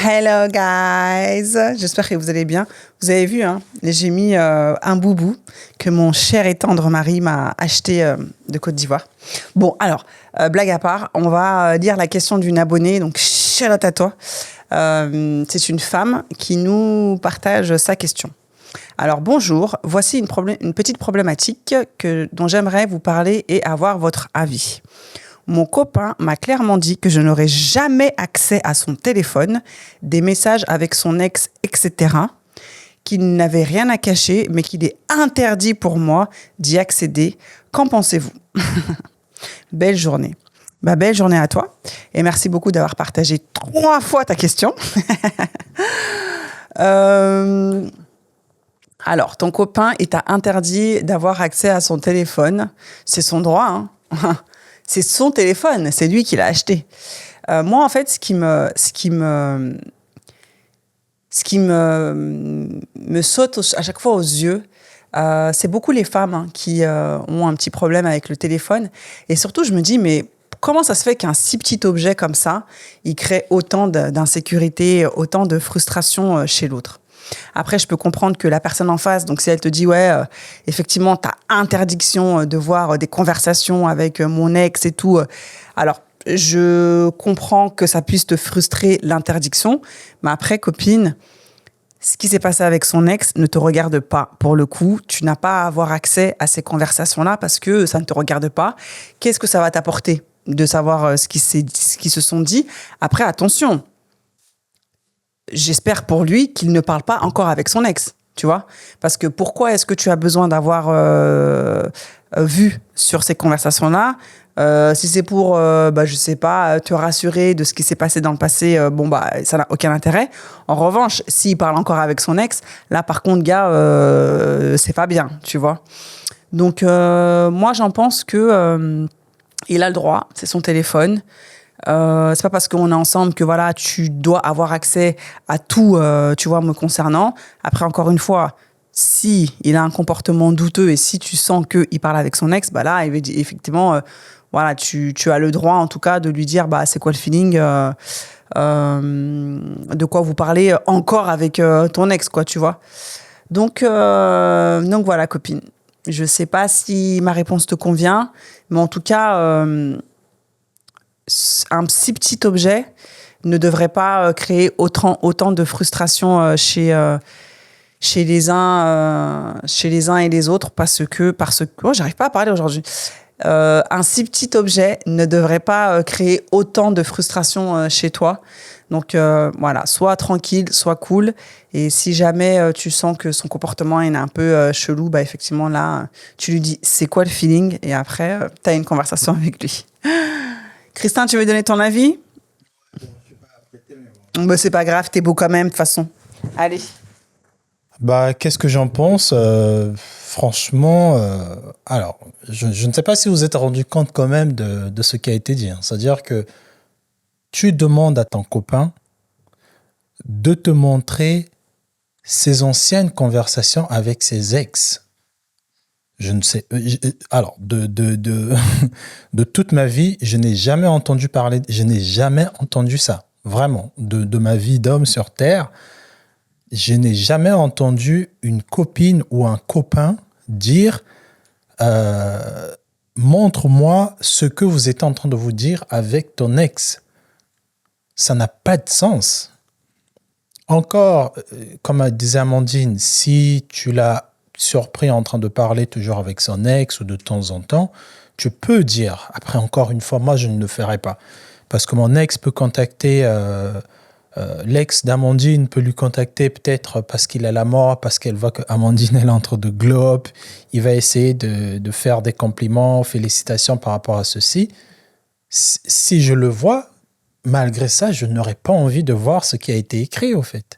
Hello guys, j'espère que vous allez bien. Vous avez vu, hein, j'ai mis un boubou que mon cher et tendre mari m'a acheté de Côte d'Ivoire. Bon, alors, blague à part, on va lire la question d'une abonnée, donc shout out à toi. C'est une femme qui nous partage sa question. Alors bonjour, voici une petite problématique dont j'aimerais vous parler et avoir votre avis. Mon copain m'a clairement dit que je n'aurais jamais accès à son téléphone, des messages avec son ex, etc., qu'il n'avait rien à cacher, mais qu'il est interdit pour moi d'y accéder. Qu'en pensez-vous? Belle journée. Belle journée à toi. Et merci beaucoup d'avoir partagé 3 fois ta question. Alors, ton copain, il t'a interdit d'avoir accès à son téléphone. C'est son droit, hein. C'est son téléphone, c'est lui qui l'a acheté. Moi, en fait, ce qui me saute à chaque fois aux yeux, c'est beaucoup les femmes hein, qui ont un petit problème avec le téléphone. Et surtout, je me dis, mais comment ça se fait qu'un si petit objet comme ça, il crée autant d'insécurité, autant de frustration chez l'autre? Après, je peux comprendre que la personne en face, donc si elle te dit, ouais, effectivement, tu as interdiction de voir des conversations avec mon ex et tout. Alors, je comprends que ça puisse te frustrer l'interdiction. Mais après, copine, ce qui s'est passé avec son ex ne te regarde pas. Pour le coup, tu n'as pas à avoir accès à ces conversations-là parce que ça ne te regarde pas. Qu'est-ce que ça va t'apporter de savoir ce qui se sont dit? Après, attention. J'espère pour lui qu'il ne parle pas encore avec son ex, tu vois. Parce que pourquoi est-ce que tu as besoin d'avoir vu sur ces conversations-là si c'est pour, je sais pas, te rassurer de ce qui s'est passé dans le passé, ça n'a aucun intérêt. En revanche, s'il parle encore avec son ex, là, par contre, gars, c'est pas bien, tu vois. Donc, moi, j'en pense que il a le droit, c'est son téléphone. C'est pas parce qu'on est ensemble que voilà tu dois avoir accès à tout tu vois me concernant. Après encore une fois, si il a un comportement douteux et si tu sens que il parle avec son ex, là effectivement voilà tu as le droit en tout cas de lui dire c'est quoi le feeling, de quoi vous parlez encore avec ton ex quoi, tu vois. Donc voilà copine, je sais pas si ma réponse te convient, mais en tout cas un si petit objet ne devrait pas créer autant de frustration chez les uns et les autres parce que j'arrive pas à parler aujourd'hui. Un si petit objet ne devrait pas créer autant de frustration chez toi. Donc voilà, sois tranquille, sois cool. Et si jamais tu sens que son comportement est un peu chelou, effectivement là, tu lui dis c'est quoi le feeling et après tu as une conversation avec lui. Christin, tu veux donner ton avis? Je suis pas apprêté, mais bon. C'est pas grave, t'es beau quand même, de toute façon. Allez. Qu'est-ce que j'en pense? Franchement, alors, je ne sais pas si vous êtes rendu compte quand même de ce qui a été dit. Hein. C'est-à-dire que tu demandes à ton copain de te montrer ses anciennes conversations avec ses ex. Je ne sais. Alors, de toute ma vie, je n'ai jamais entendu parler, je n'ai jamais entendu ça. Vraiment. De ma vie d'homme sur Terre, je n'ai jamais entendu une copine ou un copain dire montre-moi ce que vous êtes en train de vous dire avec ton ex. Ça n'a pas de sens. Encore, comme disait Amandine, si tu l'as surpris en train de parler toujours avec son ex ou de temps en temps, tu peux dire. Après, encore une fois, moi, je ne le ferai pas. Parce que mon ex peut contacter, l'ex d'Amandine peut lui contacter peut-être parce qu'il a la mort, parce qu'elle voit qu'Amandine, elle entre de globe. Il va essayer de faire des compliments, félicitations par rapport à ceci. Si je le vois, malgré ça, je n'aurais pas envie de voir ce qui a été écrit, au fait.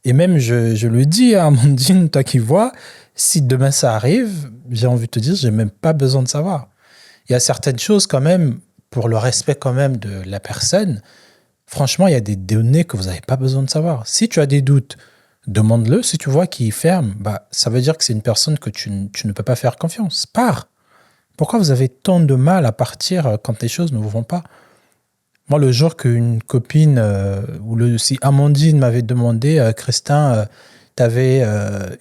Et même, je le dis à Amandine, toi qui vois, si demain ça arrive, j'ai envie de te dire, j'ai même pas besoin de savoir. Il y a certaines choses quand même, pour le respect quand même de la personne, franchement, il y a des données que vous n'avez pas besoin de savoir. Si tu as des doutes, demande-le. Si tu vois qu'il ferme, ça veut dire que c'est une personne que tu ne peux pas faire confiance. Pars. Pourquoi vous avez tant de mal à partir quand les choses ne vous vont pas? Moi, le jour qu'une copine, si Amandine m'avait demandé, Christin, tu avais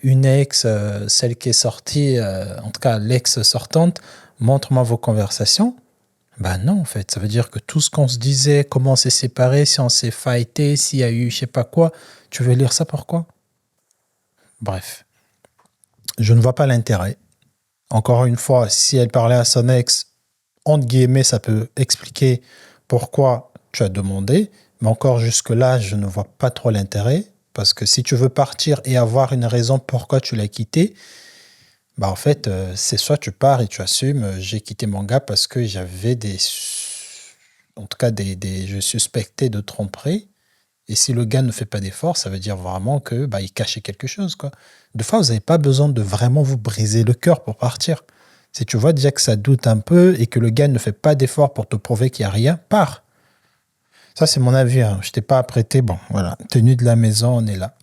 une ex, celle qui est sortie, en tout cas l'ex sortante, montre-moi vos conversations. Ben non, en fait. Ça veut dire que tout ce qu'on se disait, comment on s'est séparés, si on s'est fighté, s'il y a eu je sais pas quoi, tu veux lire ça pourquoi? Bref. Je ne vois pas l'intérêt. Encore une fois, si elle parlait à son ex, entre guillemets, ça peut expliquer pourquoi tu as demandé. Mais encore jusque-là, je ne vois pas trop l'intérêt. Parce que si tu veux partir et avoir une raison pourquoi tu l'as quitté, bah en fait, c'est soit tu pars et tu assumes, j'ai quitté mon gars parce que j'avais en tout cas, je suspectais de tromperie. Et si le gars ne fait pas d'effort, ça veut dire vraiment que bah, il cachait quelque chose, quoi. Des fois, vous n'avez pas besoin de vraiment vous briser le cœur pour partir. Si tu vois déjà que ça doute un peu et que le gars ne fait pas d'effort pour te prouver qu'il n'y a rien, pars. Ça, c'est mon avis. Hein. Je t'ai pas apprêté. Bon, voilà. Tenue de la maison, on est là.